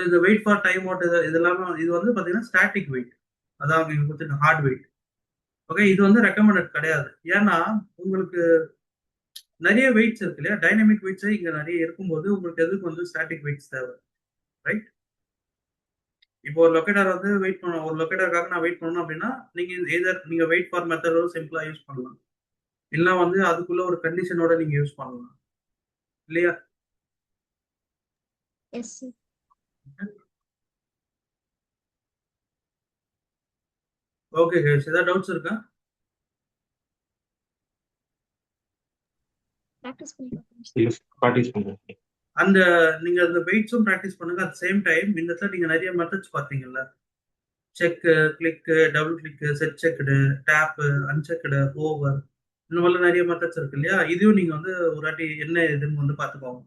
இந்த வெயிட் ஃபார் டைம் அவுட் இதெல்லாம் இது வந்து பாத்தீங்கன்னா ஸ்டாட்டிக் வெயிட், அதாவது நீங்க கொடுத்துருக்க ஹார்ட் வெயிட். ஓகே, இது வந்து ரெக்கமெண்டட் கிடையாது. ஏன்னா உங்களுக்கு நிறைய வெயிட்ஸ் இருக்கு இல்லையா, டைனமிக் வெயிட்ஸ் இங்க நிறைய இருக்கும்போது உங்களுக்கு எதுக்கு வந்து ஸ்டாட்டிக் வெயிட்ஸ் தேவை, ரைட்? இப்போ ஒரு லொக்கேட்டர் வந்து வெயிட் பண்ண, ஒரு லொக்கேட்டருக்காக நான் வெயிட் பண்ணணும் அப்படின்னா நீங்க எதர் நீங்க வெயிட் ஃபார் மெத்தடோட சிம்பிளா யூஸ் பண்ணலாம், இல்ல வந்து அதுக்குள்ள ஒரு கண்டிஷனோட நீங்க யூஸ் பண்ணலாம் இல்லையா. Yes sir. ஓகே கைஸ், ஏதாவது டவுட்ஸ் இருக்கா? ப்ராக்டிஸ் பண்ணி பார்க்கணும் இல்ல சார். ப்ராக்டிஸ் பண்றேன். அந்த நீங்க அந்த வெயிட்ஸும் ப்ராக்டிஸ் பண்ணுங்க. அட் சேம் டைம் இந்த இடத்துல நீங்க நிறைய மெத்தட்ஸ் பார்த்தீங்கல்ல, செக்கு, கிளிக்கு, டபுள் கிளிக்கு, செட் செக்குடு, டேப்பு, அன்செக்குடு, ஓவர், இந்த மாதிரிலாம் நிறைய மெத்தட்ஸ் இருக்கு இல்லையா? இதையும் நீங்க வந்து ஒரு வாட்டி என்ன இதுன்னு வந்து பார்த்துக்கோங்க.